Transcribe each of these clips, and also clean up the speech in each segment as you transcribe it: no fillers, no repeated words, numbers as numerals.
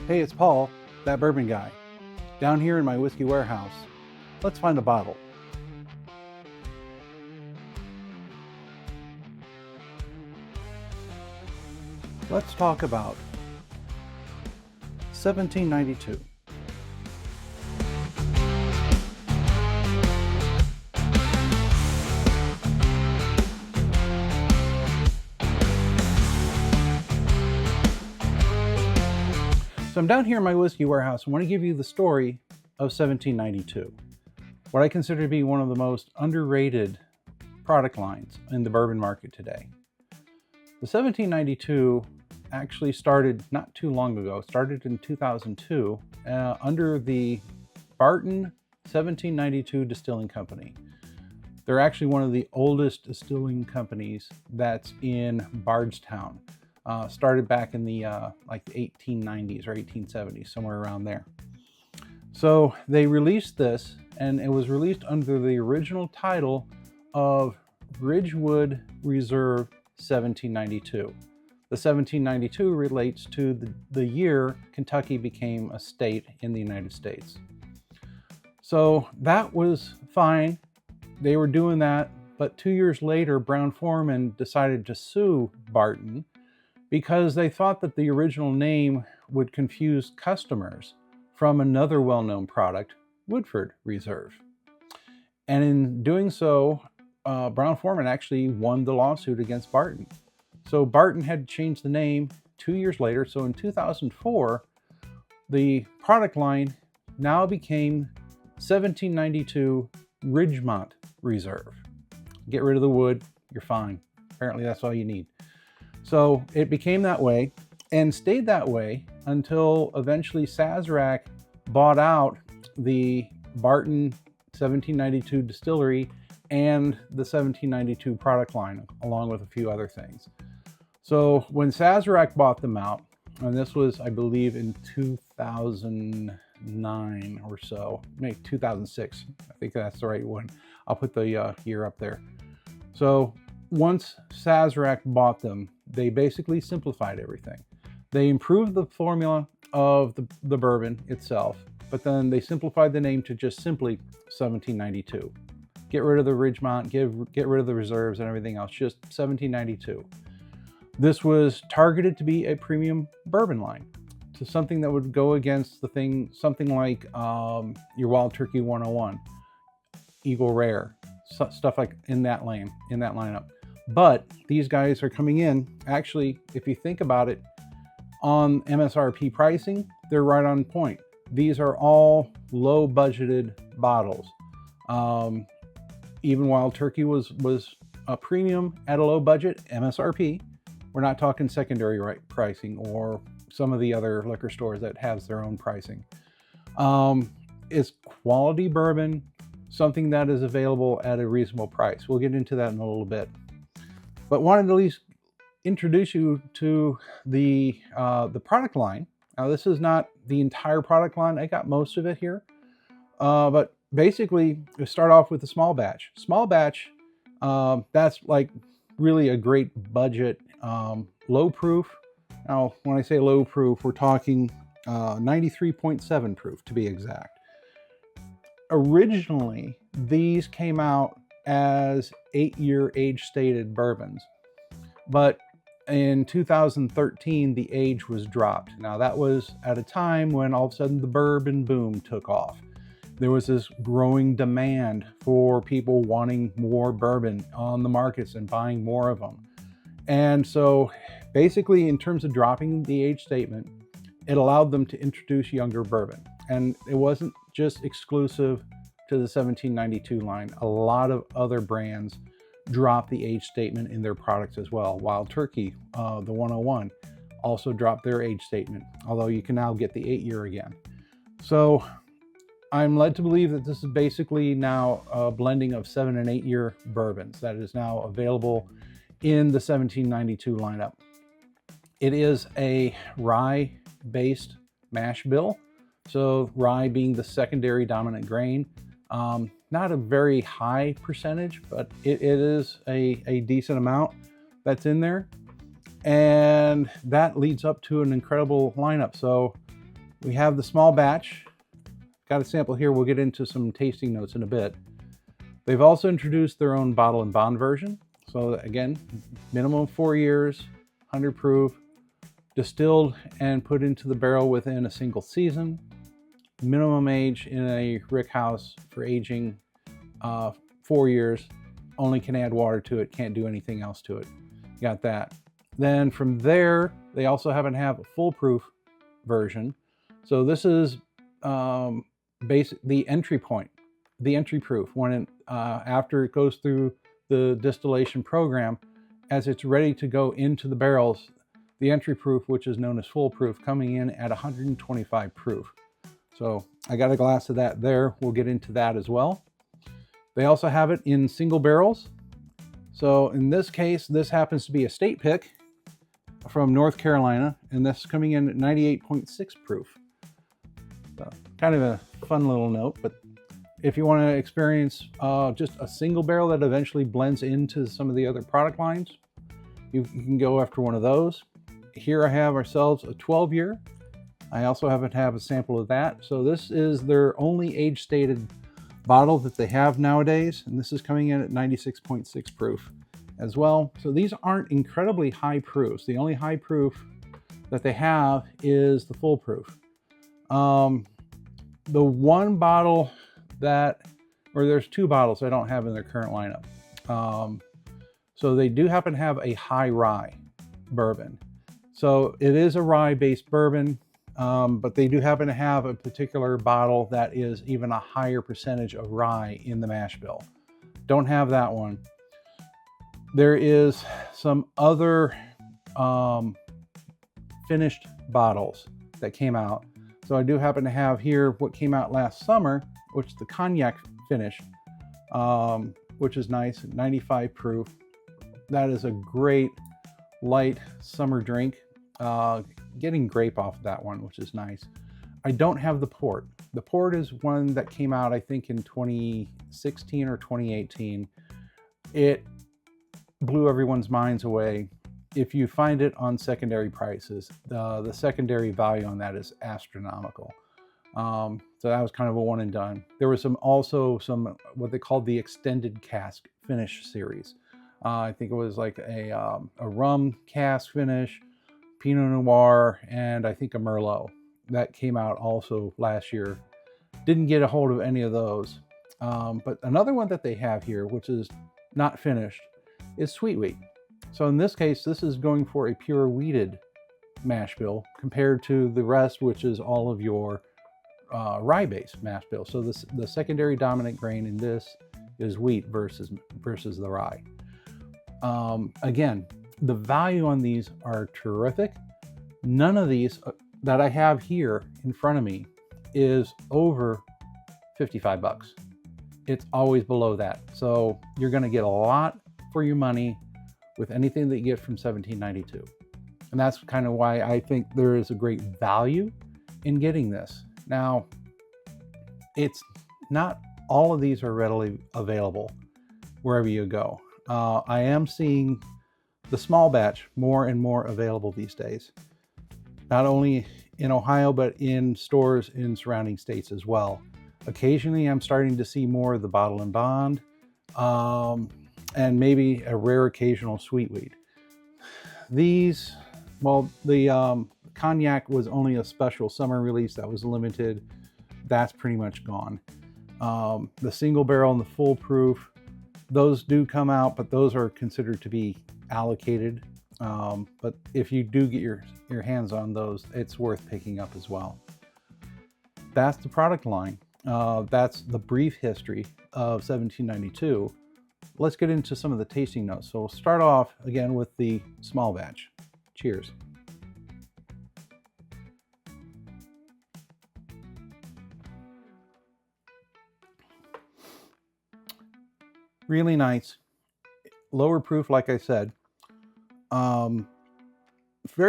Hey, it's Paul, that bourbon guy, down here in my whiskey warehouse. Let's find a bottle. Let's talk about 1792. So I'm down here in my whiskey warehouse. I want to give you the story of 1792, what I consider to be one of the most underrated product lines in the bourbon market today. The 1792 actually started not too long ago, started in 2002 under the Barton 1792 Distilling Company. They're actually one of the oldest distilling companies that's in Bardstown. Started back in the like the 1890s or 1870s, somewhere around there. So they released this, and it was released under the original title of Ridgewood Reserve 1792. The 1792 relates to the year Kentucky became a state in the United States. So that was fine. They were doing that, but 2 years later, Brown-Forman decided to sue Barton because they thought that the original name would confuse customers from another well-known product, Woodford Reserve. And in doing so, Brown-Forman actually won the lawsuit against Barton. So Barton had to change the name 2 years later. So in 2004, the product line now became 1792 Ridgemont Reserve. Get rid of the wood, you're fine. Apparently that's all you need. So it became that way and stayed that way until eventually Sazerac bought out the Barton 1792 distillery and the 1792 product line, along with a few other things. So when Sazerac bought them out, and this was, I believe, in 2009 or so, maybe 2006, I think that's the right one. I'll put the year up there. So once Sazerac bought them, they basically simplified everything. They improved the formula of the bourbon itself, but then they simplified the name to just simply 1792. Get rid of the Ridgemont, get rid of the reserves and everything else, just 1792. This was targeted to be a premium bourbon line, to something that would go against the thing, something like your Wild Turkey 101, Eagle Rare, stuff like in that lineup. But these guys are coming in, actually, if you think about it, on MSRP pricing, they're right on point. These are all low budgeted bottles. Even Wild Turkey was a premium at a low budget, MSRP. We're not talking secondary pricing or some of the other liquor stores that has their own pricing. It's quality bourbon, something that is available at a reasonable price. We'll get into that in a little bit. But wanted to at least introduce you to the product line. Now, this is not the entire product line. I got most of it here. But basically, we start off with the small batch. Small batch, that's like really a great budget, low proof. Now, when I say low proof, we're talking 93.7 proof to be exact. Originally, these came out as 8-year age-stated bourbons, but in 2013 the age was dropped. Now that was at a time when all of a sudden the bourbon boom took off. There was this growing demand for people wanting more bourbon on the markets and buying more of them. And so basically, in terms of dropping the age statement, it allowed them to introduce younger bourbon. And it wasn't just exclusive to the 1792 line. A lot of other brands dropped the age statement in their products as well. Wild Turkey, the 101, also dropped their age statement, although you can now get the 8-year again. So I'm led to believe that this is basically now a blending of 7- and 8-year bourbons that is now available in the 1792 lineup. It is a rye-based mash bill. So rye being the secondary dominant grain. Not a very high percentage, but it is a decent amount that's in there. And that leads up to an incredible lineup. So We have the small batch. Got a sample here. We'll get into some tasting notes in a bit. They've also introduced their own bottle and bond version. So again, minimum 4 years, 100 proof, distilled and put into the barrel within a single season. Minimum age in a rick house for aging 4 years. Only can add water to it, can't do anything else to it. Got that. Then from there, they also happen to have a foolproof version. So this is the entry point, the entry proof. When after it goes through the distillation program, as it's ready to go into the barrels, the entry proof, which is known as foolproof, coming in at 125 proof. So I got a glass of that there. We'll get into that as well. They also have it in single barrels. So in this case, this happens to be a state pick from North Carolina, and this is coming in at 98.6 proof. So kind of a fun little note, but if you want to experience just a single barrel that eventually blends into some of the other product lines, you can go after one of those. Here I have ourselves a 12-year. I also happen to have a sample of that. So this is their only age-stated bottle that they have nowadays, and this is coming in at 96.6 proof as well. So these aren't incredibly high proofs. The only high proof that they have is the foolproof. The one bottle there's two bottles I don't have in their current lineup. So they do happen to have a high rye bourbon. So it is a rye-based bourbon, but they do happen to have a particular bottle that is even a higher percentage of rye in the mash bill. Don't have that one. There is some other finished bottles that came out. So I do happen to have here what came out last summer, which is the cognac finish, which is nice, 95 proof. That is a great light summer drink. Getting grape off of that one, which is nice. I don't have the port. The port is one that came out, I think, in 2016 or 2018. It blew everyone's minds away. If you find it on secondary prices, the secondary value on that is astronomical. So that was kind of a one and done. There was also some what they called the extended cask finish series. I think it was like a rum cask finish, Pinot Noir, and I think a Merlot. That came out also last year. Didn't get a hold of any of those. But another one that they have here, which is not finished, is sweet wheat. So in this case, this is going for a pure wheated mash bill compared to the rest, which is all of your rye-based mash bill. So the secondary dominant grain in this is wheat versus the rye. Again, the value on these are terrific. None of these that I have here in front of me is over 55 bucks. It's always below that. So you're going to get a lot for your money with anything that you get from 1792. And that's kind of why I think there is a great value in getting this. Now, it's not all of these are readily available wherever you go. I am seeing the small batch more and more available these days, not only in Ohio, but in stores in surrounding states as well. Occasionally, I'm starting to see more of the bottle and bond, and maybe a rare occasional sweet wheat. These, well, the cognac was only a special summer release that was limited. That's pretty much gone. The single barrel and the foolproof, those do come out, but those are considered to be allocated. But if you do get your hands on those, it's worth picking up as well. That's the product line. That's the brief history of 1792. Let's get into some of the tasting notes. So we'll start off again with the small batch. Cheers. Really nice. Lower proof, like I said. Very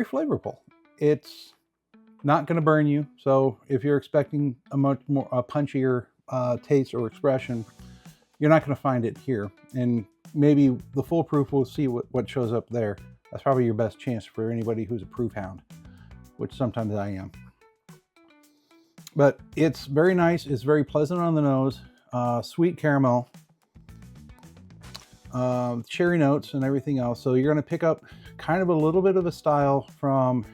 flavorful. It's not going to burn you. So if you're expecting a much more punchier taste or expression, you're not going to find it here. And maybe the foolproof, we'll see what shows up there. That's probably your best chance for anybody who's a proof hound, which sometimes I am. But it's very nice. It's very pleasant on the nose. Sweet caramel, cherry notes, and everything else. So you're going to pick up kind of a little bit of a style from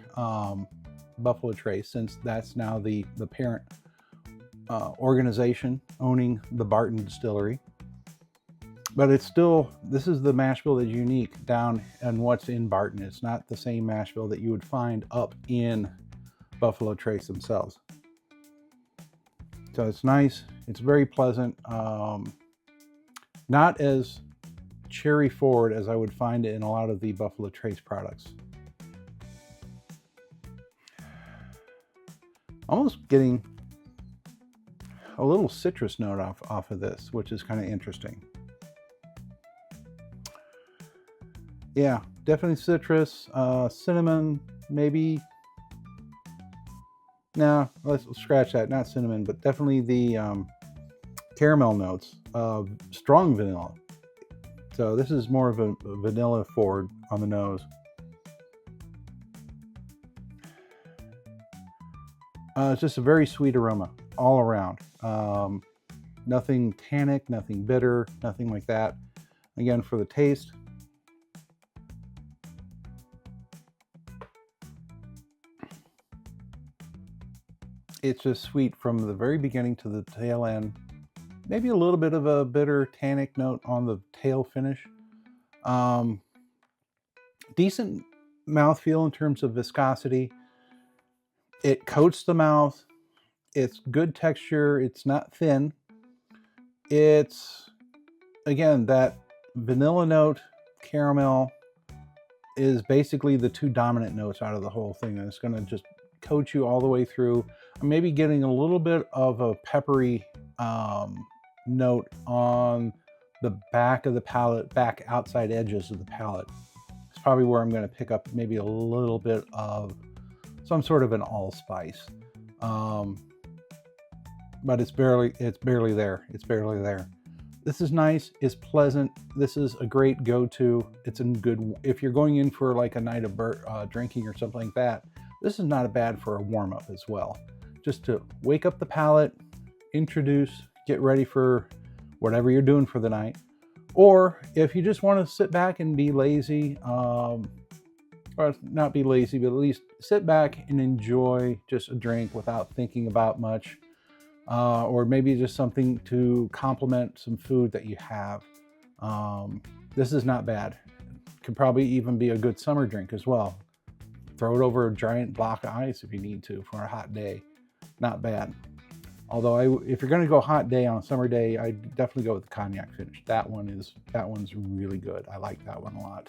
Buffalo Trace, since that's now the parent organization owning the Barton Distillery. But it's still, this is the mash bill that's unique down in what's in Barton. It's not the same mash bill that you would find up in Buffalo Trace themselves. So it's nice. It's very pleasant. Not as cherry forward as I would find it in a lot of the Buffalo Trace products. Almost getting a little citrus note off of this, which is kind of interesting. Yeah, definitely citrus, cinnamon, maybe. No, let's scratch that. Not cinnamon, but definitely the caramel notes of strong vanilla. So this is more of a vanilla forward on the nose. It's just a very sweet aroma all around. Nothing tannic, nothing bitter, nothing like that. Again, for the taste, it's just sweet from the very beginning to the tail end. Maybe a little bit of a bitter tannic note on the tail finish. Decent mouthfeel in terms of viscosity. It coats the mouth. It's good texture. It's not thin. It's, again, that vanilla note, caramel is basically the two dominant notes out of the whole thing. And it's going to just coat you all the way through. I'm maybe getting a little bit of a peppery note on the back of the palate, back outside edges of the palate. It's probably where I'm going to pick up maybe a little bit of some sort of an allspice. But it's barely there. It's barely there. This is nice. It's pleasant. This is a great go-to. It's in good, if you're going in for like a night of drinking or something like that, this is not bad for a warm-up as well. Just to wake up the palate, introduce, get ready for whatever you're doing for the night. Or if you just want to sit back and be lazy, or not be lazy, but at least sit back and enjoy just a drink without thinking about much. Or maybe just something to complement some food that you have. This is not bad. Could probably even be a good summer drink as well. Throw it over a giant block of ice if you need to for a hot day. Not bad. Although if you're going to go hot day on a summer day, I definitely go with the cognac finish. That one's really good. I like that one a lot.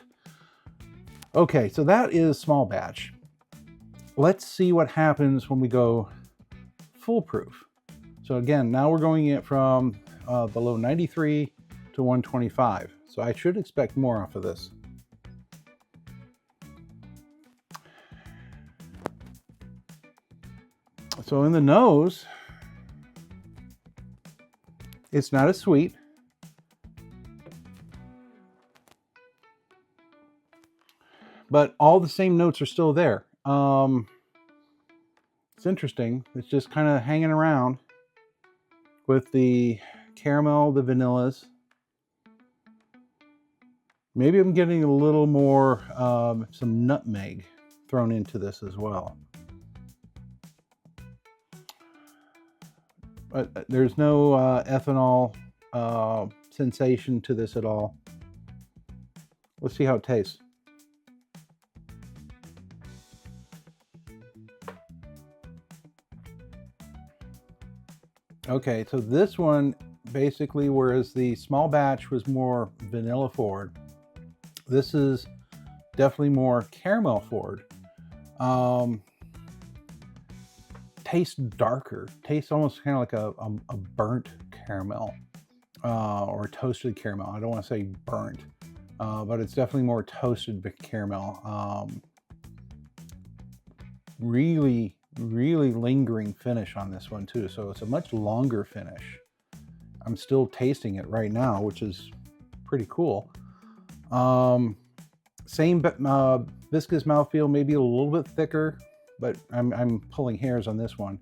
Okay, so that is small batch. Let's see what happens when we go foolproof. So again, now we're going in from below 93 to 125. So I should expect more off of this. So in the nose, it's not as sweet. But all the same notes are still there. It's interesting. It's just kind of hanging around with the caramel, the vanillas. Maybe I'm getting a little more, some nutmeg thrown into this as well. But there's no ethanol sensation to this at all. Let's see how it tastes. Okay, so this one basically, whereas the small batch was more vanilla forward, this is definitely more caramel forward. Tastes darker. Tastes almost kind of like a burnt caramel or toasted caramel. I don't want to say burnt, but it's definitely more toasted caramel. Really lingering finish on this one too. So it's a much longer finish. I'm still tasting it right now, which is pretty cool. Same viscous mouthfeel, maybe a little bit thicker, but I'm pulling hairs on this one.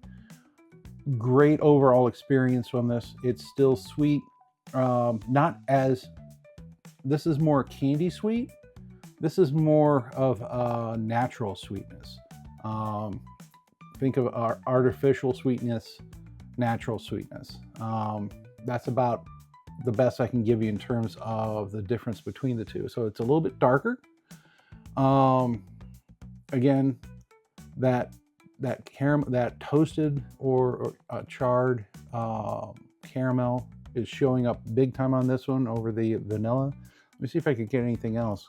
great overall experience from this. It's still sweet, not as, this is more candy sweet. This is more of natural sweetness. Think of artificial sweetness, natural sweetness. That's about the best I can give you in terms of the difference between the two. So it's a little bit darker. Again, that caramel, that toasted or charred caramel is showing up big time on this one over the vanilla. Let me see if I could get anything else.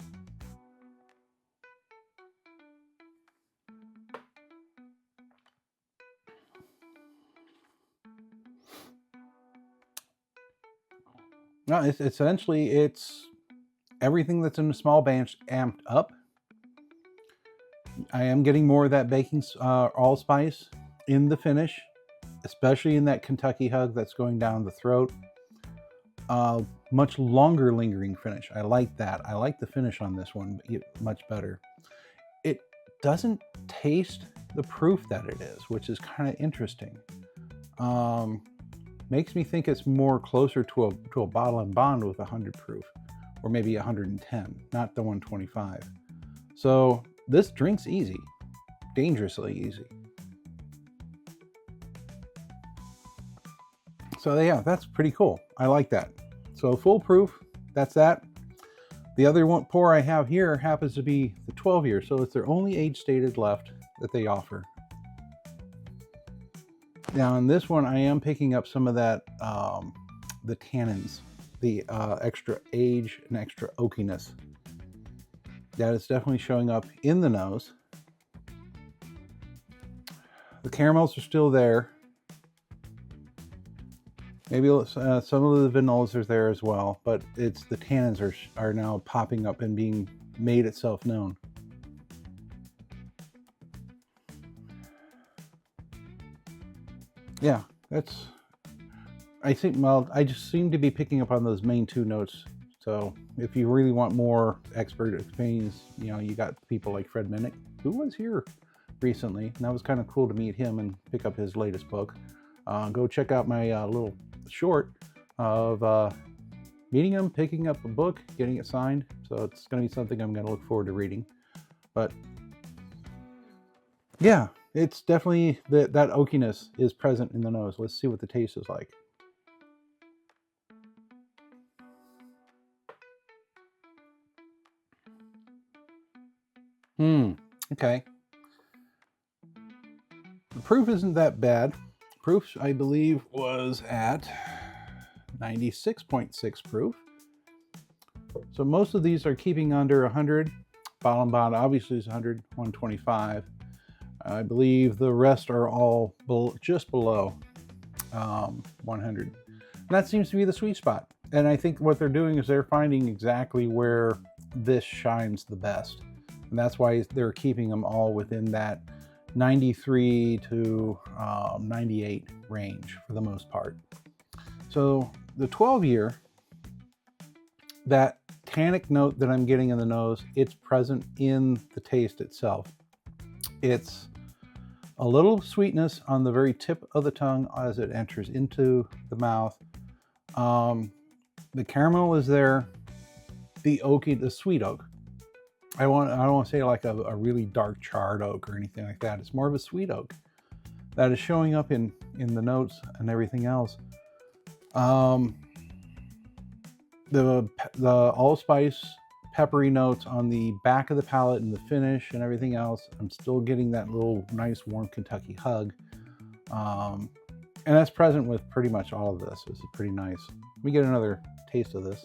No, it's essentially, it's everything that's in the small batch amped up. I am getting more of that baking allspice in the finish, especially in that Kentucky hug that's going down the throat. Much longer lingering finish. I like that. I like the finish on this one much better. It doesn't taste the proof that it is, which is kind of interesting. Makes me think it's more closer to a bottle and bond with 100 proof, or maybe 110, not the 125. So this drink's easy, dangerously easy. So yeah, that's pretty cool. I like that. So foolproof, that's that. The other one pour I have here happens to be the 12 year, so it's their only age stated left that they offer. Now in this one, I am picking up some of that, the tannins, the extra age and extra oakiness. That is definitely showing up in the nose. The caramels are still there. Maybe some of the vanillas are there as well, but it's the tannins are now popping up and being made itself known. Yeah, that's, I think, well, I just seem to be picking up on those main two notes. So if you really want more expert opinions, you know, you got people like Fred Minnick, who was here recently, and that was kind of cool to meet him and pick up his latest book. Go check out my little short of meeting him, picking up a book, getting it signed. So it's going to be something I'm going to look forward to reading. But yeah, it's definitely, that oakiness is present in the nose. Let's see what the taste is like. Okay. The proof isn't that bad. Proof, I believe, was at 96.6 proof. So most of these are keeping under 100. Bottle and bond obviously is 100, 125. I believe the rest are all just below 100. And that seems to be the sweet spot. And I think what they're doing is they're finding exactly where this shines the best. And that's why they're keeping them all within that 93 to 98 range for the most part. So the 12 year, that tannic note that I'm getting in the nose, it's present in the taste itself. It's a little sweetness on the very tip of the tongue as it enters into the mouth. The caramel is there. The oaky, the sweet oak. I don't want to say like a really dark charred oak or anything like that. It's more of a sweet oak that is showing up in the notes and everything else. The allspice, peppery notes on the back of the palate and the finish and everything else. I'm still getting that little nice warm Kentucky hug. And that's present with pretty much all of this. This is pretty nice. Let me get another taste of this.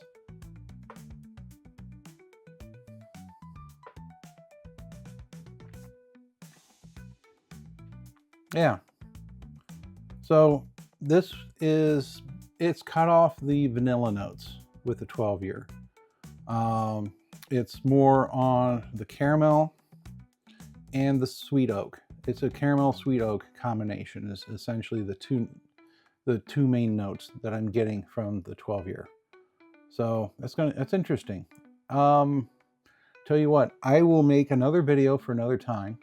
Yeah. So this is, it's cut off the vanilla notes with the 12 year. It's more on the caramel and the sweet oak. It's a caramel sweet oak combination is essentially the two main notes that I'm getting from the 12 year. So that's interesting. Tell you what, I will make another video for another time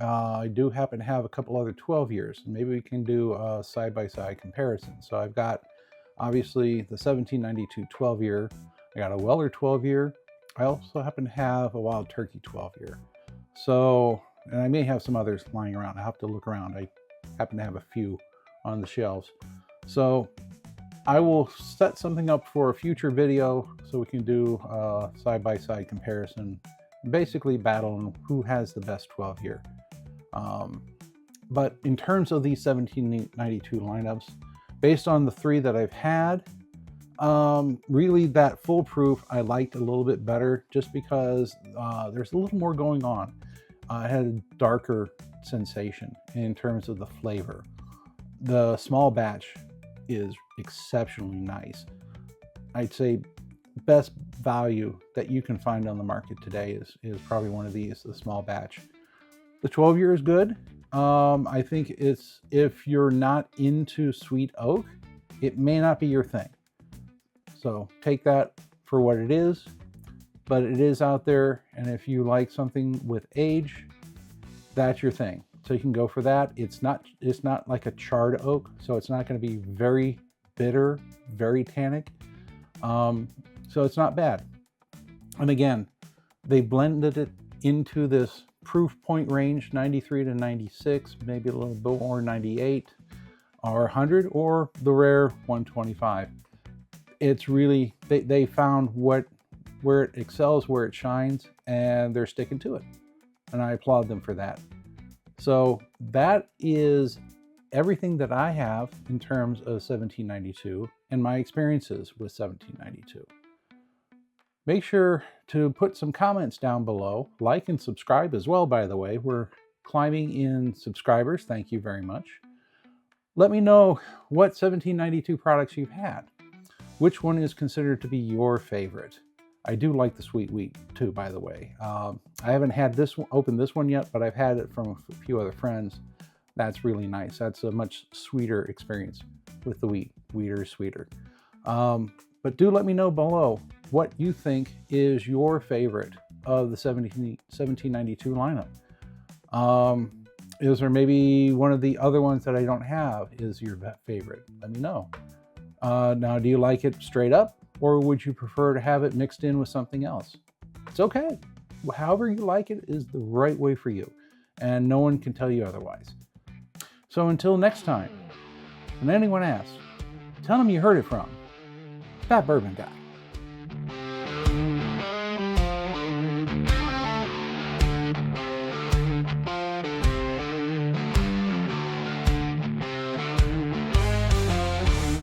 I do happen to have a couple other 12 years. Maybe we can do a side-by-side comparison. So I've got obviously the 1792 12 year. I got a Weller 12 year. I also happen to have a Wild Turkey 12 year. So, and I may have some others lying around. I have to look around. I happen to have a few on the shelves. So I will set something up for a future video so we can do a side-by-side comparison, basically battle on who has the best 12 year. But in terms of these 1792 lineups, based on the three that I've had, really that foolproof I liked a little bit better, just because there's a little more going on. It had a darker sensation in terms of the flavor. The small batch is exceptionally nice. I'd say best value that you can find on the market today is probably one of these, the small batch. The 12 year is good. I think it's, if you're not into sweet oak, it may not be your thing. So take that for what it is, but it is out there. And if you like something with age, that's your thing. So you can go for that. It's not like a charred oak, so it's not going to be very bitter, very tannic. So it's not bad. And again, they blended it into this proof point range, 93 to 96, maybe a little bit more 98 or 100, or the rare 125. It's really, they found where it excels, where it shines, and they're sticking to it. And I applaud them for that. So that is everything that I have in terms of 1792 and my experiences with 1792. Make sure to put some comments down below. Like and subscribe as well, by the way. We're climbing in subscribers. Thank you very much. Let me know what 1792 products you've had. Which one is considered to be your favorite? I do like the sweet wheat too, by the way. I haven't had this one, opened this one yet, but I've had it from a few other friends. That's really nice. That's a much sweeter experience with the wheat. Wheater is sweeter. But do let me know below what you think is your favorite of the 1792 lineup. Is there maybe one of the other ones that I don't have is your favorite? Let me know. Now, do you like it straight up, or would you prefer to have it mixed in with something else? It's okay. However you like it is the right way for you, and no one can tell you otherwise. So until next time, when anyone asks, tell them you heard it from that Bourbon Guy.